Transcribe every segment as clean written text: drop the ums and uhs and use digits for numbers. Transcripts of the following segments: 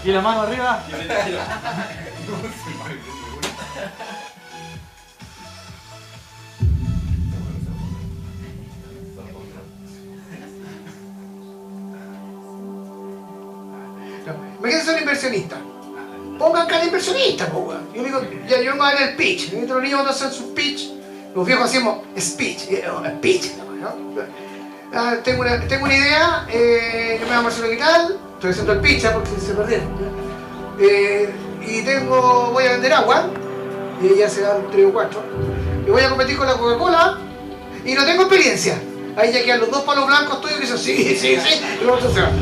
Y la mano arriba. Imagínense un inversionista. Pongan cara de inversionista, po, weón. Yo digo, ya yo me voy a dar el pitch. Mientras los niños van a hacer su pitch, los viejos hacemos speech. Speech, ¿no? Tengo una idea, yo me llamo Marcelo Guital, estoy haciendo el pitch porque se perdieron. Voy a vender agua, y ya se dan 3 o 4. Y voy a competir con la Coca-Cola, y no tengo experiencia. Ahí ya quedan los 2 palos blancos tuyos y dicen sí, y los otros se van.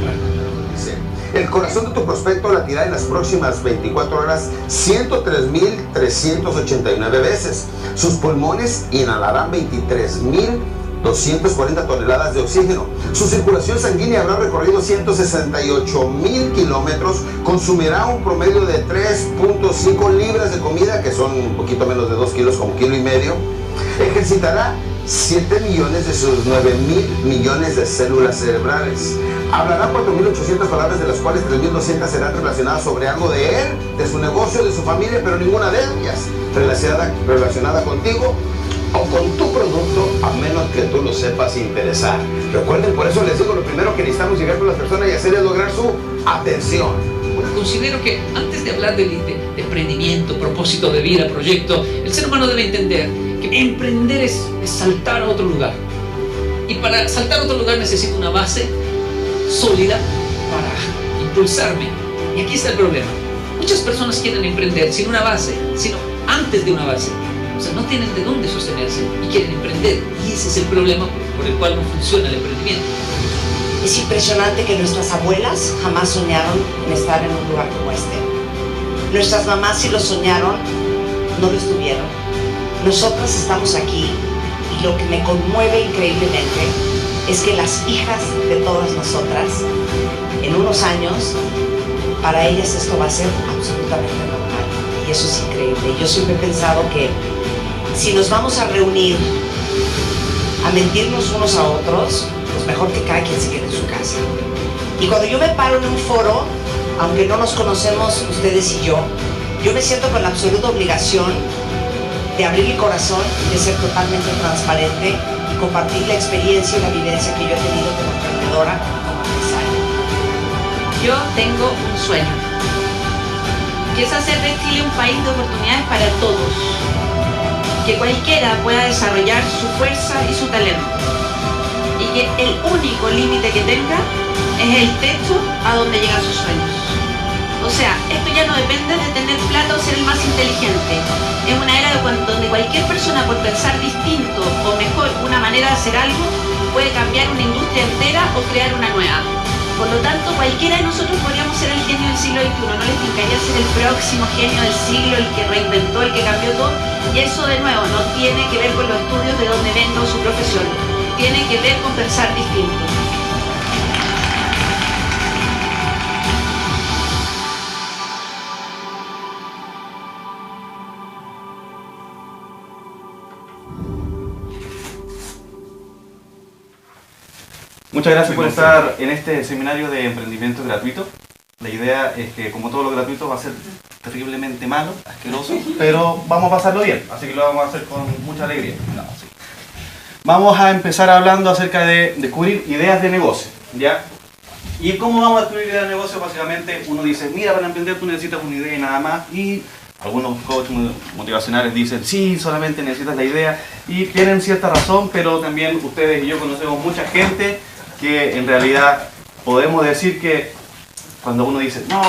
El corazón de tu prospecto latirá en las próximas 24 horas 103.389 veces. Sus pulmones inhalarán 23.240 toneladas de oxígeno. Su circulación sanguínea habrá recorrido 168.000 kilómetros. Consumirá un promedio de 3.5 libras de comida, que son un poquito menos de 2 kilos, como 1,5 kilos. Ejercitará 7 millones de sus 9.000 millones de células cerebrales. Hablará 4.800 palabras, de las cuales 3.200 serán relacionadas sobre algo de él, de su negocio, de su familia, pero ninguna de ellas relacionada contigo o con tu producto, a menos que tú lo sepas interesar. Recuerden, por eso les digo, lo primero que necesitamos llegar con las personas y hacer es lograr su atención. Considero que antes de hablar de emprendimiento, propósito de vida, proyecto, el ser humano debe entender que emprender es saltar a otro lugar. Y para saltar a otro lugar necesito una base sólida para impulsarme. Y aquí está el problema. Muchas personas quieren emprender sin una base, sino antes de una base. O sea, no tienen de dónde sostenerse y quieren emprender. Y ese es el problema por el cual no funciona el emprendimiento. Es impresionante que nuestras abuelas jamás soñaron en estar en un lugar como este. Nuestras mamás, si lo soñaron, no lo estuvieron. Nosotras estamos aquí y lo que me conmueve increíblemente es que las hijas de todas nosotras, en unos años, para ellas esto va a ser absolutamente normal. Y eso es increíble. Yo siempre he pensado que si nos vamos a reunir a mentirnos unos a otros, pues mejor que cada quien se quede en su casa. Y cuando yo me paro en un foro, aunque no nos conocemos ustedes y yo me siento con la absoluta obligación de abrir mi corazón, de ser totalmente transparente y compartir la experiencia y la vivencia que yo he tenido como emprendedora, como empresaria. Yo tengo un sueño, que es hacer de Chile un país de oportunidades para todos, que cualquiera pueda desarrollar su fuerza y su talento, y que el único límite que tenga es el techo a donde llegan sus sueños. O sea, esto ya no depende de tener plata o ser el más inteligente. Es una era donde cualquier persona, por pensar distinto o mejor una manera de hacer algo, puede cambiar una industria entera o crear una nueva. Por lo tanto, cualquiera de nosotros podríamos ser el genio del siglo XXI. No les tincaría ser el próximo genio del siglo, el que reinventó, el que cambió todo. Y eso, de nuevo, no tiene que ver con los estudios de donde venga o su profesión. Tiene que ver con pensar distinto. Muchas gracias por estar en este seminario de emprendimiento gratuito. La idea es que, como todo lo gratuito, va a ser terriblemente malo, asqueroso, pero vamos a pasarlo bien, así que lo vamos a hacer con mucha alegría. No, sí. Vamos a empezar hablando acerca de descubrir ideas de negocio, ¿ya? ¿Y cómo vamos a descubrir ideas de negocio? Básicamente, uno dice, mira, para emprender tú necesitas una idea y nada más, y algunos coaches motivacionales dicen, sí, solamente necesitas la idea, y tienen cierta razón, pero también ustedes y yo conocemos mucha gente que en realidad podemos decir que cuando uno dice, no,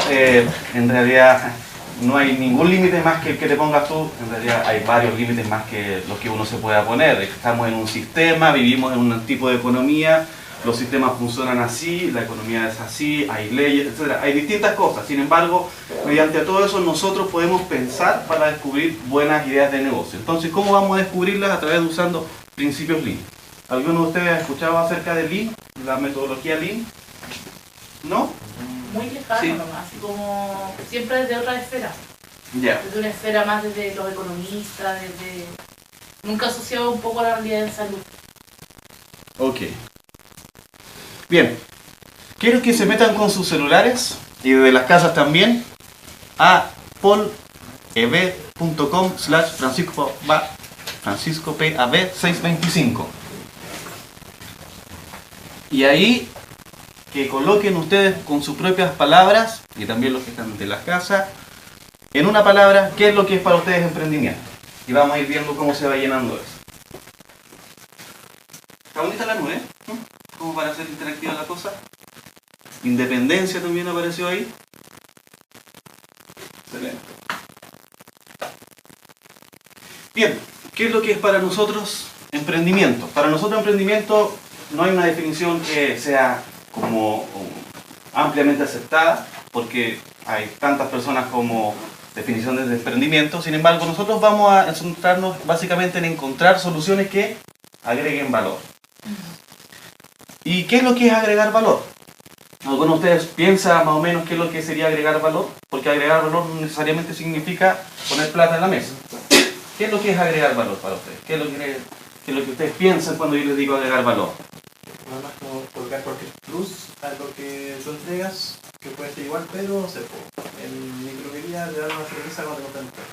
en realidad no hay ningún límite más que el que te pongas tú, en realidad hay varios límites más que los que uno se pueda poner. Estamos en un sistema, vivimos en un tipo de economía, los sistemas funcionan así, la economía es así, hay leyes, etc. Hay distintas cosas, sin embargo, mediante todo eso nosotros podemos pensar para descubrir buenas ideas de negocio. Entonces, ¿cómo vamos a descubrirlas? A través de usando principios Lean. ¿Alguno de ustedes ha escuchado acerca de Lean, la metodología Lean? ¿No? Muy lejano, sí. Nomás, así como siempre desde otra esfera. Yeah. Desde una esfera más desde los economistas, nunca asociado un poco a la realidad de salud. Ok. Bien. Quiero que se metan con sus celulares Y desde las casas también a poleb.com/FranciscoPAB625. Y ahí que coloquen ustedes con sus propias palabras, y también los que están de las casas, en una palabra, qué es lo que es para ustedes emprendimiento. Y vamos a ir viendo cómo se va llenando eso. Está bonita la nube, ¿no? Como para hacer interactiva la cosa. Independencia también apareció ahí. Excelente. Bien, ¿qué es lo que es para nosotros emprendimiento? Para nosotros emprendimiento no hay una definición que sea como ampliamente aceptada, porque hay tantas personas como definiciones de emprendimiento. Sin embargo, nosotros vamos a centrarnos básicamente en encontrar soluciones que agreguen valor. ¿Y qué es lo que es agregar valor? ¿Alguno de ustedes piensa más o menos qué es lo que sería agregar valor? Porque agregar valor no necesariamente significa poner plata en la mesa. ¿Qué es lo que es agregar valor para ustedes? ¿Qué es lo que ustedes piensan cuando yo les digo agregar valor? Nada más como colocar cualquier plus a lo que tú entregas, que puede ser igual, pero no sé, en microquería le dan una cerveza cuando te compran.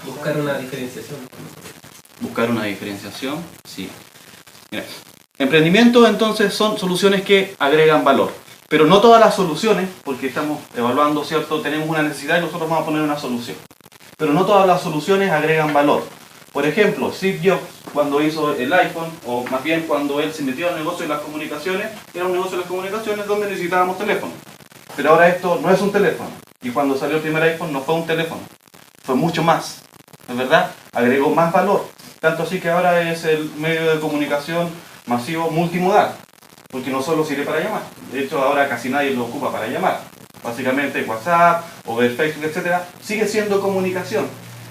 Buscar una diferenciación. Buscar una diferenciación, sí. Mira, emprendimiento entonces son soluciones que agregan valor. Pero no todas las soluciones, porque estamos evaluando, ¿cierto? Tenemos una necesidad y nosotros vamos a poner una solución. Pero no todas las soluciones agregan valor. Por ejemplo, Steve Jobs, cuando hizo el iPhone, o más bien cuando él se metió al negocio de las comunicaciones, era un negocio de las comunicaciones donde necesitábamos teléfono. Pero ahora esto no es un teléfono. Y cuando salió el primer iPhone no fue un teléfono. Fue mucho más. ¿Es verdad? Agregó más valor. Tanto así que ahora es el medio de comunicación masivo multimodal. Porque no solo sirve para llamar. De hecho, ahora casi nadie lo ocupa para llamar. Básicamente WhatsApp o ver Facebook, etc. Sigue siendo comunicación.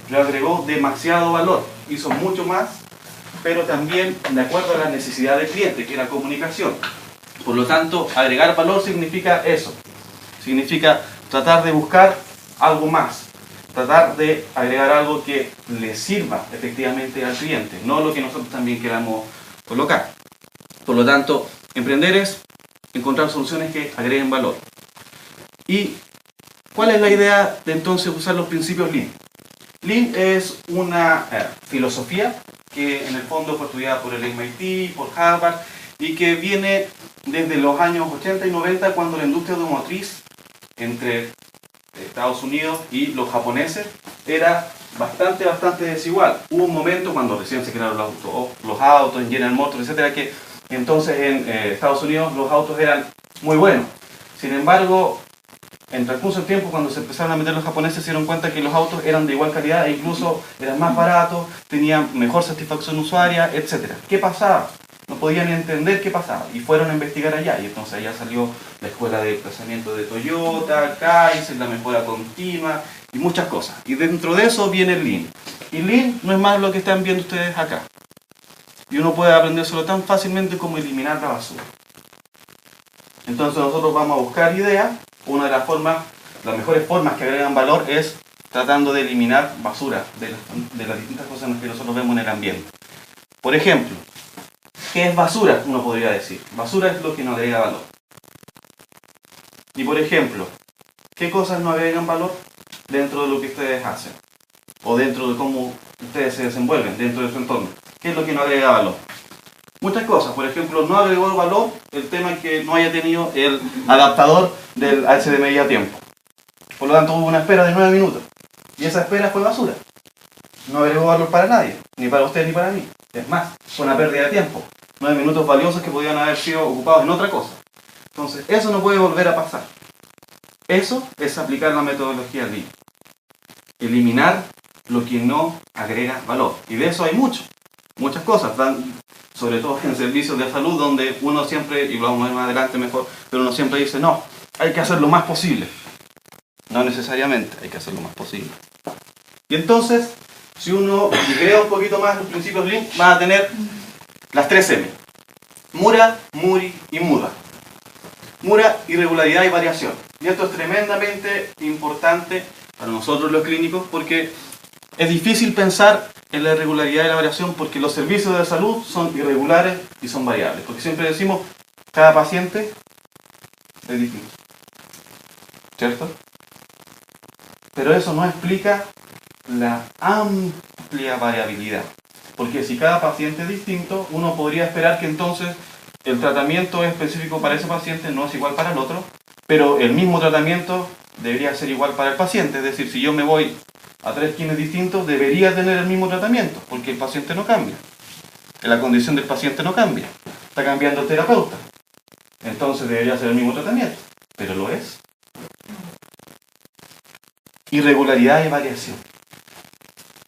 Le agregó demasiado valor. Hizo mucho más, pero también de acuerdo a la necesidad del cliente, que era comunicación. Por lo tanto, agregar valor significa eso. Significa tratar de buscar algo más. Tratar de agregar algo que le sirva efectivamente al cliente. No lo que nosotros también queramos colocar. Por lo tanto, emprender es encontrar soluciones que agreguen valor. ¿Y cuál es la idea de entonces usar los principios Lean? Lean es una filosofía que en el fondo fue estudiada por el MIT, por Harvard, y que viene desde los años 80 y 90, cuando la industria automotriz entre Estados Unidos y los japoneses era bastante desigual. Hubo un momento cuando recién se crearon los autos en General Motors, etcétera, que entonces en Estados Unidos los autos eran muy buenos. Sin embargo, en transcurso del tiempo, cuando se empezaron a meter los japoneses, se dieron cuenta que los autos eran de igual calidad e incluso eran más baratos, tenían mejor satisfacción usuaria, etc. ¿Qué pasaba? No podían entender qué pasaba y fueron a investigar allá. Y entonces allá salió la escuela de procesamiento de Toyota, Kaizen, la mejora continua y muchas cosas. Y dentro de eso viene el Lean. Y Lean no es más lo que están viendo ustedes acá. Y uno puede aprendérselo tan fácilmente como eliminar la basura. Entonces nosotros vamos a buscar ideas. Una de las mejores formas que agregan valor es tratando de eliminar basura de las distintas cosas que nosotros vemos en el ambiente. Por ejemplo, ¿qué es basura? Uno podría decir. Basura es lo que no agrega valor. Y por ejemplo, ¿qué cosas no agregan valor dentro de lo que ustedes hacen? O dentro de cómo ustedes se desenvuelven, dentro de su entorno. ¿Qué es lo que no agrega valor? Muchas cosas. Por ejemplo, no agregó valor el tema que no haya tenido el adaptador del HDMI a tiempo. Por lo tanto, hubo una espera de 9 minutos. Y esa espera fue basura. No agregó valor para nadie. Ni para usted ni para mí. Es más, fue una pérdida de tiempo. 9 minutos valiosos que podían haber sido ocupados en otra cosa. Entonces, eso no puede volver a pasar. Eso es aplicar la metodología Lean. Eliminar lo que no agrega valor. Y de eso hay muchas cosas. Sobre todo en servicios de salud, donde uno siempre, y lo vamos a ver más adelante mejor, pero uno siempre dice, no, hay que hacer lo más posible. No necesariamente, hay que hacer lo más posible. Y entonces, si uno crea un poquito más los principios Lean, va a tener las 3 M. Mura, Muri y Muda. Mura, irregularidad y variación. Y esto es tremendamente importante para nosotros los clínicos, porque es difícil pensar en la irregularidad y la variación, porque los servicios de salud son irregulares y son variables. Porque siempre decimos, cada paciente es distinto. ¿cierto? Pero eso no explica la amplia variabilidad, porque si cada paciente es distinto, uno podría esperar que entonces el tratamiento específico para ese paciente no es igual para el otro, pero el mismo tratamiento debería ser igual para el paciente. Es decir, si yo me voy a 3 kines distintos, debería tener el mismo tratamiento, porque el paciente no cambia. La condición del paciente no cambia. Está cambiando el terapeuta. Entonces debería ser el mismo tratamiento. Pero lo es. Irregularidad y variación.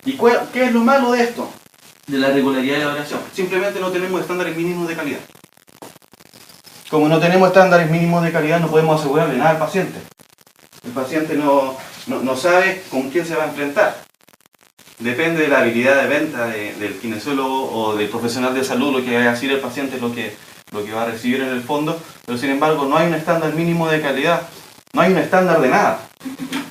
¿Y qué es lo malo de esto? De la regularidad y la variación. Simplemente no tenemos estándares mínimos de calidad. Como no tenemos estándares mínimos de calidad, no podemos asegurarle nada al paciente. El paciente no sabe con quién se va a enfrentar. Depende de la habilidad de venta del kinesiólogo o del profesional de salud, lo que va a decir el paciente es lo que va a recibir en el fondo, pero sin embargo no hay un estándar mínimo de calidad, no hay un estándar de nada.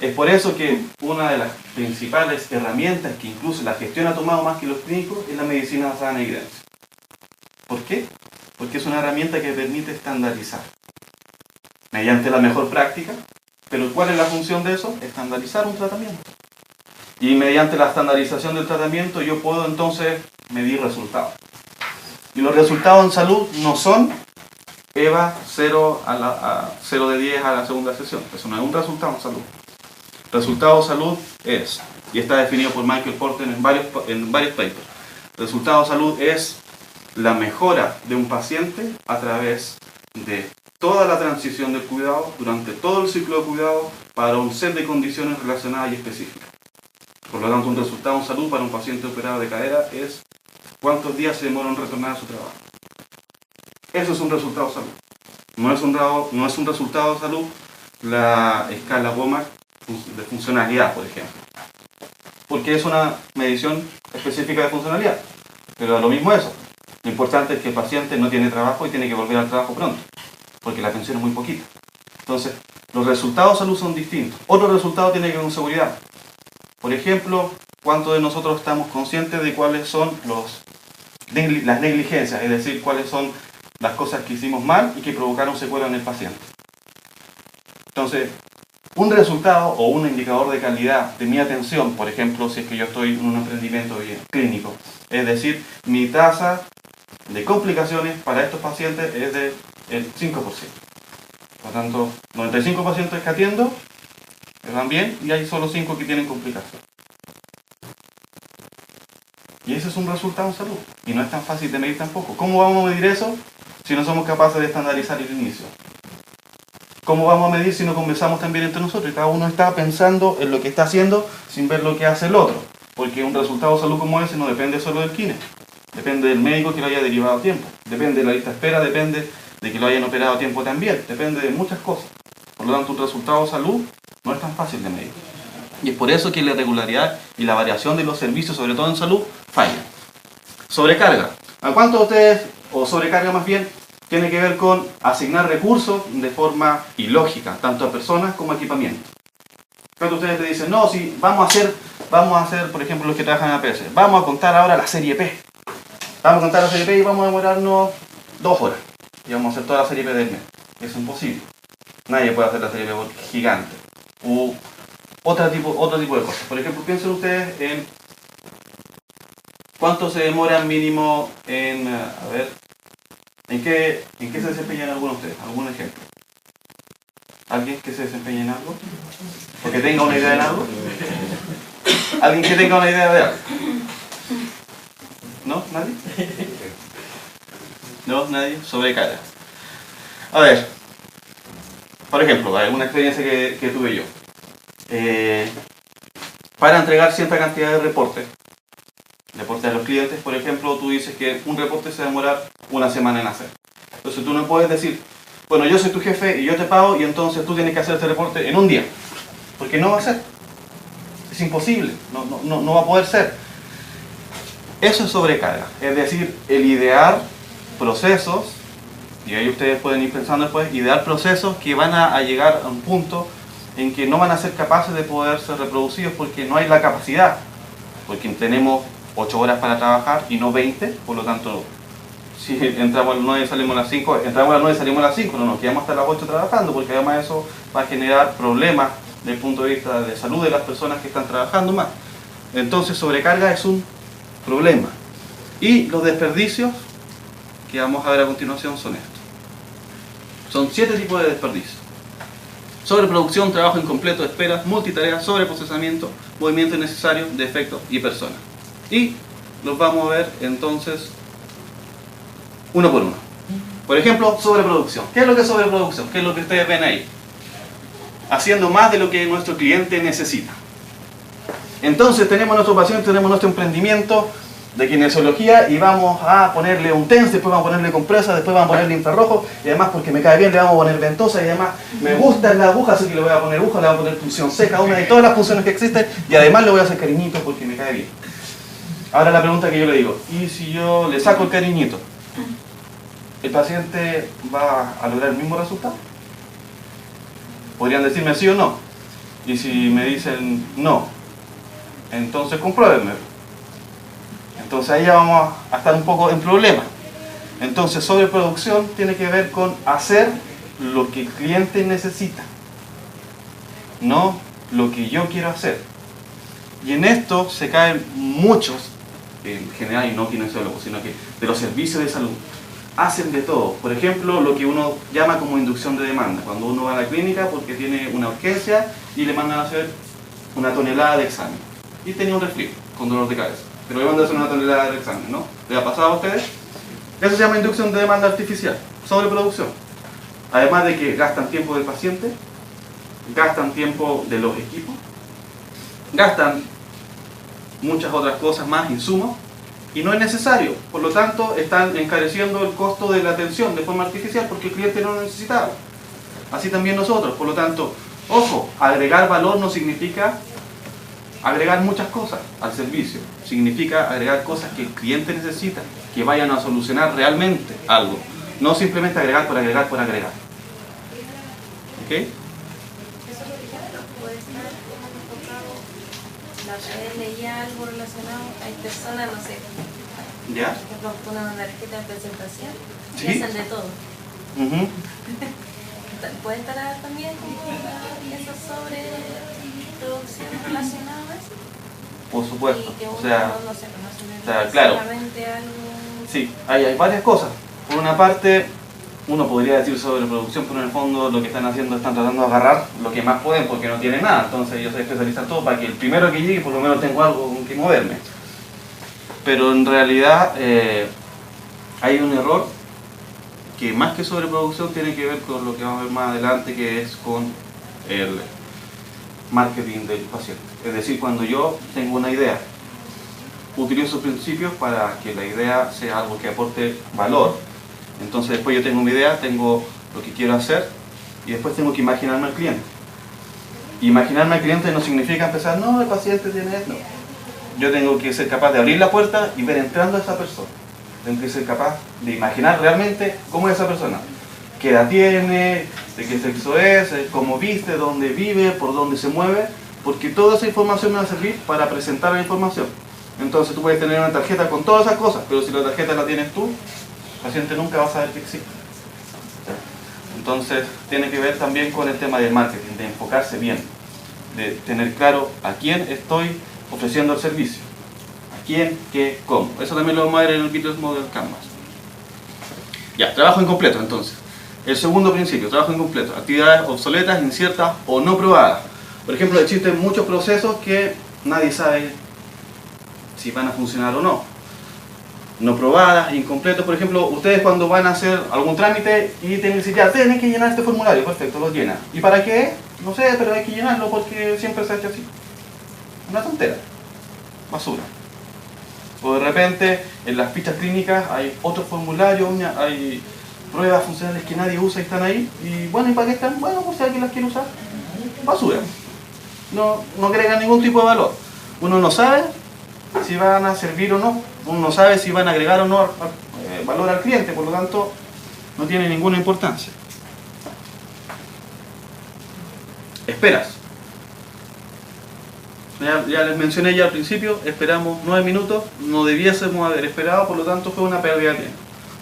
Es por eso que una de las principales herramientas que incluso la gestión ha tomado más que los clínicos es la medicina basada en evidencia. ¿Por qué? Porque es una herramienta que permite estandarizar mediante la mejor práctica. Pero ¿cuál es la función de eso? Estandarizar un tratamiento. Y mediante la estandarización del tratamiento yo puedo entonces medir resultados. Y los resultados en salud no son EVA 0 de 10 a la segunda sesión. Eso no es un resultado en salud. Resultado de salud es, y está definido por Michael Porter en varios papers, resultado de salud es la mejora de un paciente a través de toda la transición del cuidado, durante todo el ciclo de cuidado, para un set de condiciones relacionadas y específicas. Por lo tanto, un resultado en salud para un paciente operado de cadera es cuántos días se demora en retornar a su trabajo. Eso es un resultado de salud. No es un resultado de salud la escala WOMAC de funcionalidad, por ejemplo. Porque es una medición específica de funcionalidad. Pero a lo mismo eso. Lo importante es que el paciente no tiene trabajo y tiene que volver al trabajo pronto, porque la pensión es muy poquita. Entonces, los resultados de salud son distintos. Otro resultado tiene que ver con seguridad. Por ejemplo, ¿cuántos de nosotros estamos conscientes de cuáles son las negligencias? Es decir, cuáles son las cosas que hicimos mal y que provocaron secuelas en el paciente. Entonces, un resultado o un indicador de calidad de mi atención, por ejemplo, si es que yo estoy en un emprendimiento clínico, es decir, mi tasa de complicaciones para estos pacientes es del 5%. Por lo tanto, 95 pacientes que atiendo van bien y hay solo 5 que tienen complicaciones. Y ese es un resultado en salud. Y no es tan fácil de medir tampoco. ¿Cómo vamos a medir eso si no somos capaces de estandarizar el inicio? ¿Cómo vamos a medir si no conversamos también entre nosotros? Y cada uno está pensando en lo que está haciendo sin ver lo que hace el otro. Porque un resultado de salud como ese no depende solo del kine. Depende del médico que lo haya derivado a tiempo. Depende de la lista de espera, depende de que lo hayan operado a tiempo también. Depende de muchas cosas. Por lo tanto, un resultado de salud no es tan fácil de medir. Y es por eso que la irregularidad y la variación de los servicios, sobre todo en salud, fallan. Sobrecarga. ¿A cuántos de ustedes, o sobrecarga más bien, tiene que ver con asignar recursos de forma ilógica, tanto a personas como a equipamiento? ¿Cuántos de ustedes te dicen, no, si vamos a hacer, por ejemplo, los que trabajan en APS, vamos a contar ahora la serie P. Vamos a contar la serie P y vamos a demorarnos 2 horas. Y vamos a hacer toda la serie P del mes. Es imposible. Nadie puede hacer la serie P porque es gigante. O otro tipo de cosas. Por ejemplo, piensen ustedes en cuánto se demora mínimo en... a ver, ¿en qué se desempeñan algunos de ustedes? ¿Algún ejemplo? ¿Alguien que se desempeñe en algo? ¿O que tenga una idea de algo? ¿Alguien que tenga una idea de algo? ¿No? ¿Nadie? ¿No? ¿Nadie? Sobrecarga. A ver, por ejemplo, una experiencia que tuve yo. Para entregar cierta cantidad de reportes a los clientes, por ejemplo, tú dices que un reporte se va a demorar 1 semana en hacer. Entonces tú no puedes decir, bueno, yo soy tu jefe y yo te pago y entonces tú tienes que hacer este reporte en un día. Porque no va a ser. Es imposible. No va a poder ser. Eso es sobrecarga. Es decir, el idear procesos, y ahí ustedes pueden ir pensando después, idear procesos que van a llegar a un punto en que no van a ser capaces de poder ser reproducidos porque no hay la capacidad. Porque tenemos 8 horas para trabajar y no 20, por lo tanto si entramos a las 9 y salimos a las 5, entramos a las 9 y salimos a las 5, no nos quedamos hasta las 8 trabajando, porque además eso va a generar problemas desde el punto de vista de salud de las personas que están trabajando más. Entonces sobrecarga es un problema. Y los desperdicios que vamos a ver a continuación son estos. Son 7 tipos de desperdicios. Sobreproducción, trabajo incompleto, esperas, multitarea, sobreprocesamiento, movimiento innecesario, defectos y personas. Y los vamos a ver entonces uno por uno. Por ejemplo, sobreproducción. ¿Qué es lo que es sobreproducción? ¿Qué es lo que ustedes ven ahí? Haciendo más de lo que nuestro cliente necesita. Entonces tenemos nuestro paciente, tenemos nuestro emprendimiento de kinesiología y vamos a ponerle un TENS, después vamos a ponerle compresa, después vamos a ponerle infrarrojo y además porque me cae bien le vamos a poner ventosa y además me gusta la aguja, así que le voy a poner aguja, le voy a poner punción seca, una de todas las funciones que existen y además le voy a hacer cariñito porque me cae bien. Ahora la pregunta que yo le digo, ¿y si yo le saco el cariñito? ¿El paciente va a lograr el mismo resultado? Podrían decirme sí o no. Y si me dicen no, entonces compruébenme. Entonces ahí ya vamos a estar un poco en problema. Entonces sobreproducción tiene que ver con hacer lo que el cliente necesita, no lo que yo quiero hacer. Y en esto se caen muchos, en general y no kinesiólogos, sino que de los servicios de salud. Hacen de todo. Por ejemplo, lo que uno llama como inducción de demanda. Cuando uno va a la clínica porque tiene una urgencia y le mandan a hacer una tonelada de examen. Y tenía un resfrío con dolor de cabeza. Pero le mandan a hacer una tonelada de examen, ¿no? ¿Le ha pasado a ustedes? Eso se llama inducción de demanda artificial. Sobreproducción. Además de que gastan tiempo del paciente, gastan tiempo de los equipos, gastan muchas otras cosas más, insumos, y no es necesario. Por lo tanto, están encareciendo el costo de la atención de forma artificial porque el cliente no lo necesitaba. Así también nosotros. Por lo tanto, ojo, agregar valor no significa agregar muchas cosas al servicio. Significa agregar cosas que el cliente necesita, que vayan a solucionar realmente algo. No simplemente agregar por agregar por agregar. ¿Ok? Eso, por ejemplo, puede estar enfocado. La otra vez leía algo relacionado. Hay personas, no sé, ¿ya? por ejemplo, con una tarjeta de presentación y ¿sí? hacen de todo. Uh-huh. ¿Puede estar también como eso sobre producción relacionada a eso? Por supuesto. Y que uno O sea, no se conoce claro. necesariamente algo. Sí, hay varias cosas. Por una parte, uno podría decir sobreproducción, pero en el fondo lo que están haciendo están tratando de agarrar lo que más pueden porque no tienen nada. Entonces ellos se especializan todo para que el primero que llegue por lo menos tengo algo con que moverme. Pero en realidad hay un error que más que sobreproducción tiene que ver con lo que vamos a ver más adelante, que es con el marketing del paciente. Es decir, cuando yo tengo una idea, utilizo principios para que la idea sea algo que aporte valor. Entonces después yo tengo mi idea, tengo lo que quiero hacer y después tengo que imaginarme al cliente. Imaginarme al cliente no significa empezar, no, el paciente tiene esto. Yo tengo que ser capaz de abrir la puerta y ver entrando a esa persona. Tengo que ser capaz de imaginar realmente cómo es esa persona. Qué edad tiene, de qué sexo es, cómo viste, dónde vive, por dónde se mueve. Porque toda esa información me va a servir para presentar la información. Entonces tú puedes tener una tarjeta con todas esas cosas, pero si la tarjeta la tienes tú, el paciente nunca va a saber que existe. Entonces tiene que ver también con el tema del marketing, de enfocarse bien, de tener claro a quién estoy ofreciendo el servicio, a quién, qué, cómo. Eso también lo vamos a ver en el Business Model Canvas. Ya, trabajo incompleto entonces. El segundo principio, trabajo incompleto, actividades obsoletas, inciertas o no probadas. Por ejemplo, existen muchos procesos que nadie sabe si van a funcionar o no. No probadas, incompletos. Por ejemplo, ustedes cuando van a hacer algún trámite y tienen que decir, ya, tienen que llenar este formulario, perfecto, lo llenan. ¿Y para qué? No sé, pero hay que llenarlo porque siempre se ha hecho así. Una tontera. Basura. O de repente, en las fichas clínicas hay otros formularios, hay pruebas funcionales que nadie usa y están ahí. Y bueno, ¿y para qué están? Bueno, pues si alguien las quiere usar. Basura. No agregan ningún tipo de valor. Uno no sabe si van a servir o no. Uno no sabe si van a agregar o no valor al cliente, por lo tanto no tiene ninguna importancia. Esperas. Ya les mencioné ya al principio, esperamos 9 minutos, no debiésemos haber esperado, por lo tanto fue una pérdida de tiempo.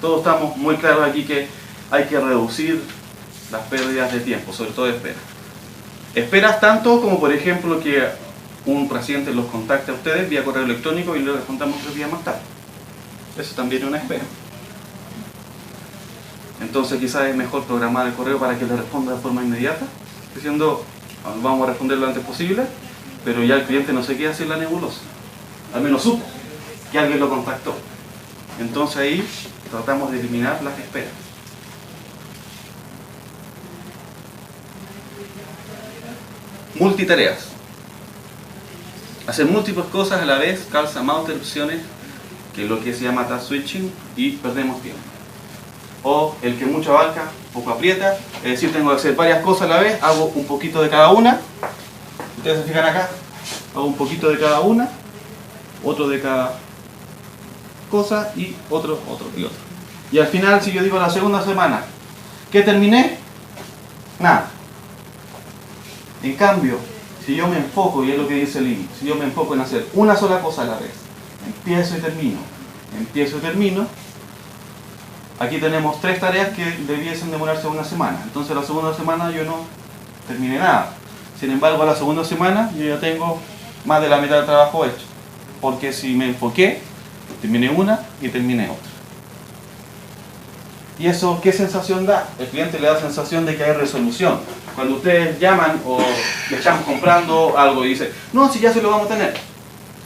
Todos estamos muy claros aquí que hay que reducir las pérdidas de tiempo, sobre todo de espera. Esperas tanto como, por ejemplo, que un paciente los contacte a ustedes vía correo electrónico y les contamos 3 días más tarde. Eso también es una espera. Entonces quizás es mejor programar el correo para que le responda de forma inmediata, diciendo vamos a responder lo antes posible, pero ya el cliente no se queda sin la nebulosa. Al menos supo que alguien lo contactó. Entonces ahí tratamos de eliminar las esperas. Multitareas. Hacer múltiples cosas a la vez causa más interrupciones que lo que se llama task switching y perdemos tiempo. O el que mucho abarca, poco aprieta, es decir, tengo que hacer varias cosas a la vez, hago un poquito de cada una. Ustedes se fijan acá, hago un poquito de cada una, otro de cada cosa y otro y otro. Y al final, si yo digo la segunda semana, ¿qué terminé? Nada. En cambio, si yo me enfoco, y es lo que dice el INI, si yo me enfoco en hacer una sola cosa a la vez, empiezo y termino, aquí tenemos 3 tareas que debiesen demorarse una semana. Entonces la segunda semana yo no terminé nada. Sin embargo, a la segunda semana yo ya tengo más de la mitad del trabajo hecho. Porque si me enfoqué, terminé una y terminé otra. ¿Y eso qué sensación da? El cliente le da sensación de que hay resolución. Cuando ustedes llaman o le están comprando algo y dicen, no, si ya se lo vamos a tener.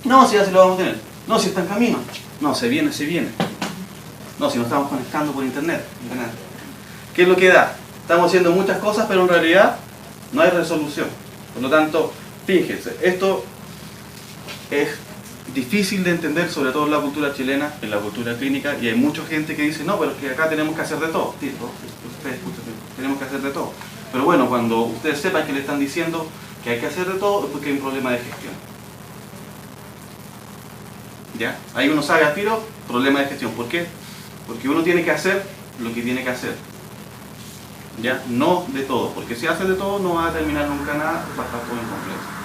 No, si ya se lo vamos a tener. No, si está en camino. No, se viene. No, si nos estamos conectando por internet. ¿Qué es lo que da? Estamos haciendo muchas cosas, pero en realidad no hay resolución. Por lo tanto, fíjense, esto es difícil de entender, sobre todo en la cultura chilena, en la cultura clínica, y hay mucha gente que dice, no, pero es que acá tenemos que hacer de todo. Sí, tenemos que hacer de todo. Pero bueno, cuando ustedes sepan que le están diciendo que hay que hacer de todo, es porque hay un problema de gestión. ¿Ya? Ahí uno sabe al tiro, problema de gestión. ¿Por qué? Porque uno tiene que hacer lo que tiene que hacer. ¿Ya? No de todo, porque si hace de todo no va a terminar nunca nada, va a estar todo incompleto.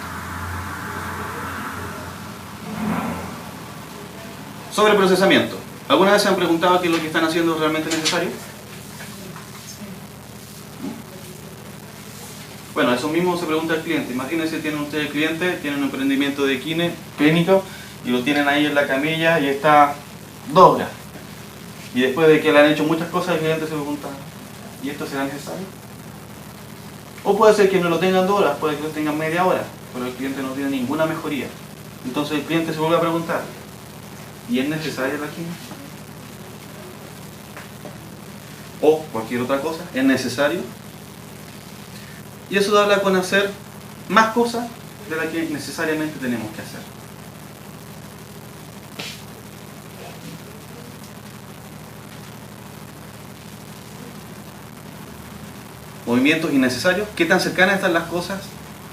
Sobre procesamiento. ¿Alguna vez se han preguntado qué es lo que están haciendo es realmente necesario? Bueno, eso mismo se pregunta al cliente. Imagínense, tienen ustedes el cliente, tienen un emprendimiento de kine clínico y lo tienen ahí en la camilla y está 2 horas. Y después de que le han hecho muchas cosas, el cliente se pregunta, ¿y esto será necesario? O puede ser que no lo tengan 2 horas, puede que lo tengan media hora, pero el cliente no tiene ninguna mejoría. Entonces el cliente se vuelve a preguntar, ¿y es necesaria la quimio? O cualquier otra cosa, ¿es necesario? Y eso da con hacer más cosas de las que necesariamente tenemos que hacer. Movimientos innecesarios. ¿Qué tan cercanas están las cosas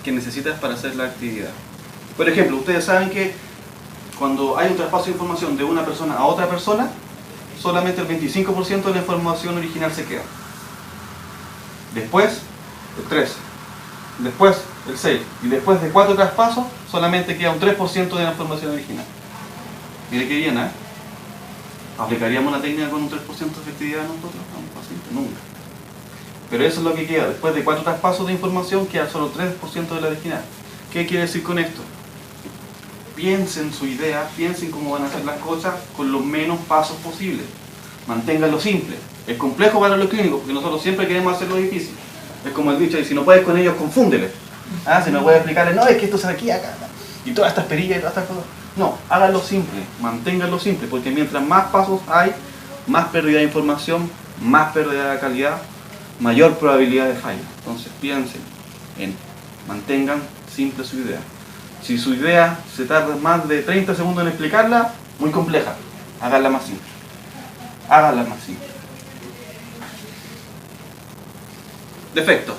que necesitas para hacer la actividad? Por ejemplo, ustedes saben que cuando hay un traspaso de información de una persona a otra persona, solamente el 25% de la información original se queda. Después, el 13. Después, el 6. Y después de 4 traspasos, solamente queda un 3% de la información original. Mire qué bien, ¿eh? ¿Aplicaríamos una técnica con un 3% de efectividad nosotros a un paciente? Nunca. Pero eso es lo que queda. Después de 4 traspasos de información, queda solo 3% de la original. ¿Qué quiere decir con esto? Piensen su idea, piensen cómo van a hacer las cosas con los menos pasos posibles. Manténganlo simple. Es complejo para los clínicos, porque nosotros siempre queremos hacerlo difícil. Es como el dicho, y si no puedes con ellos, confúndele. Si no puedes explicarle, no, es que esto se aquí, acá, y todas estas perillas y todas estas cosas. No, háganlo simple, manténganlo simple, porque mientras más pasos hay, más pérdida de información, más pérdida de calidad, mayor probabilidad de falla. Entonces piensen mantengan simple su idea. Si su idea se tarda más de 30 segundos en explicarla, muy compleja, háganla más simple. Háganla más simple. Defecto.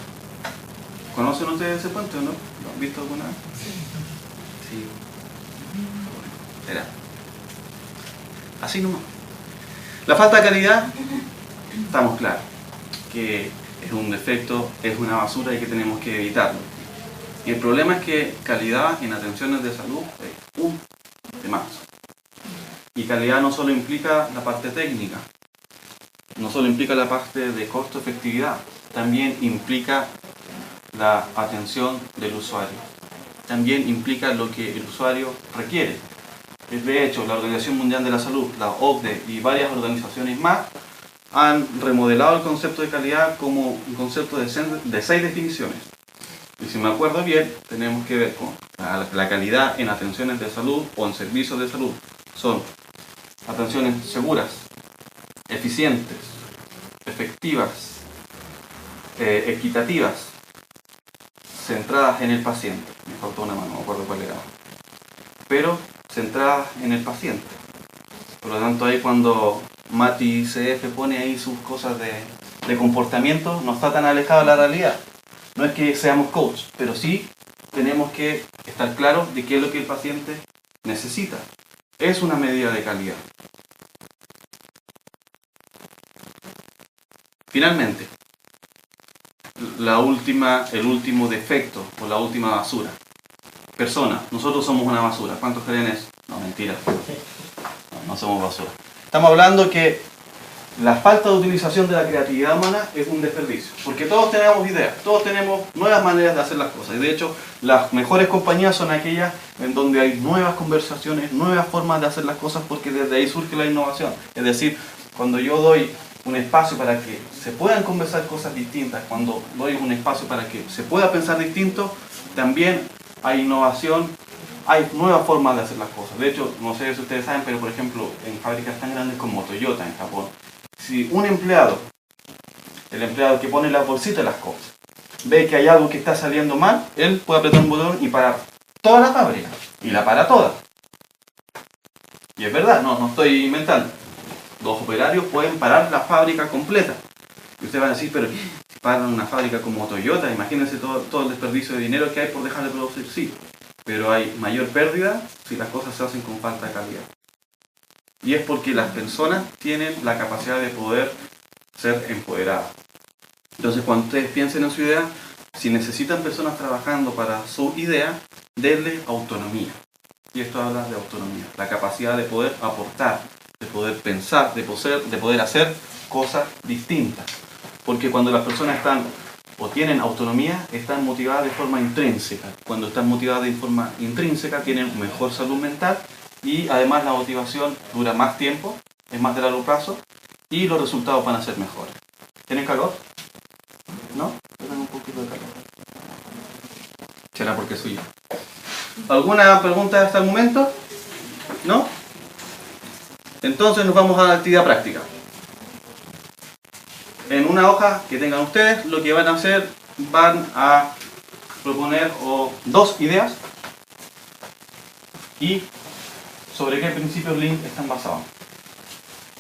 ¿Conocen ustedes ese puente o no? ¿Lo han visto alguna vez? Sí. Era así nomás. La falta de calidad, estamos claros que es un defecto, es una basura y que tenemos que evitarlo. Y el problema es que calidad en atenciones de salud es un temazo. Y calidad no solo implica la parte técnica, no solo implica la parte de costo-efectividad, también implica la atención del usuario. También implica lo que el usuario requiere. De hecho, la Organización Mundial de la Salud, la OCDE y varias organizaciones más han remodelado el concepto de calidad como un concepto de 6 definiciones. Y si me acuerdo bien, tenemos que ver con la calidad en atenciones de salud o en servicios de salud. Son atenciones seguras, eficientes, efectivas, equitativas, centradas en el paciente. Me faltó una mano, no me acuerdo cuál era. Pero centradas en el paciente. Por lo tanto, ahí cuando Mati CF pone ahí sus cosas de comportamiento, no está tan alejado de la realidad. No es que seamos coach, pero sí tenemos que estar claros de qué es lo que el paciente necesita. Es una medida de calidad. Finalmente, el último defecto o la última basura. Persona, nosotros somos una basura. ¿Cuántos creen eso? No, mentira. No somos basura. Estamos hablando que la falta de utilización de la creatividad humana es un desperdicio. Porque todos tenemos ideas, todos tenemos nuevas maneras de hacer las cosas. Y de hecho, las mejores compañías son aquellas en donde hay nuevas conversaciones, nuevas formas de hacer las cosas, porque desde ahí surge la innovación. Es decir, cuando yo doy un espacio para que se puedan conversar cosas distintas, cuando doy un espacio para que se pueda pensar distinto, también hay innovación, hay nuevas formas de hacer las cosas. De hecho, no sé si ustedes saben, pero por ejemplo, en fábricas tan grandes como Toyota en Japón, si un empleado, el empleado que pone la bolsita de las cosas, ve que hay algo que está saliendo mal, él puede apretar un botón y parar toda la fábrica, y la para toda. Y es verdad, no estoy inventando. Los operarios pueden parar la fábrica completa. Y ustedes van a decir, pero paran una fábrica como Toyota, imagínense todo el desperdicio de dinero que hay por dejar de producir. Sí, pero hay mayor pérdida si las cosas se hacen con falta de calidad. Y es porque las personas tienen la capacidad de poder ser empoderadas. Entonces, cuando ustedes piensen en su idea, si necesitan personas trabajando para su idea, denle autonomía. Y esto habla de autonomía, la capacidad de poder aportar, de poder pensar, de poder hacer cosas distintas. Porque cuando las personas están o tienen autonomía, están motivadas de forma intrínseca. Cuando están motivadas de forma intrínseca, tienen mejor salud mental y además la motivación dura más tiempo, es más de largo plazo y los resultados van a ser mejores. ¿Tienen calor? ¿No? Yo tengo un poquito de calor. ¿Será porque soy yo? ¿Alguna pregunta hasta el momento? ¿No? Entonces nos vamos a la actividad práctica. En una hoja que tengan ustedes, lo que van a hacer, van a proponer dos ideas y sobre qué principios Lean están basados.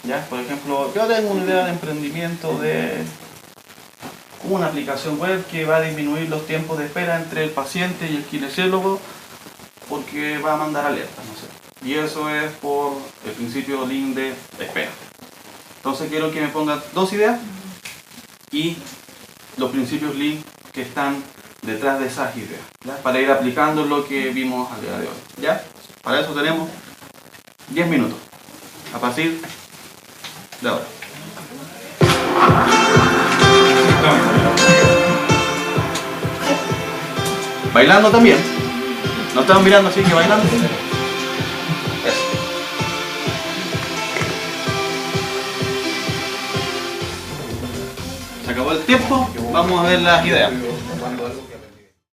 ¿Ya? Por ejemplo, yo tengo una idea de emprendimiento de una aplicación web que va a disminuir los tiempos de espera entre el paciente y el kinesiólogo porque va a mandar alertas, no sé. Y eso es por el principio Lean de espera. Entonces quiero que me pongan dos ideas y los principios Lean que están detrás de esas ideas, ¿ya? Para ir aplicando lo que vimos al día de hoy. ¿Ya? Para eso tenemos 10 minutos a partir de ahora. Bailando también. No estamos mirando así que bailando. Eso. Se acabó el tiempo. Vamos a ver las ideas.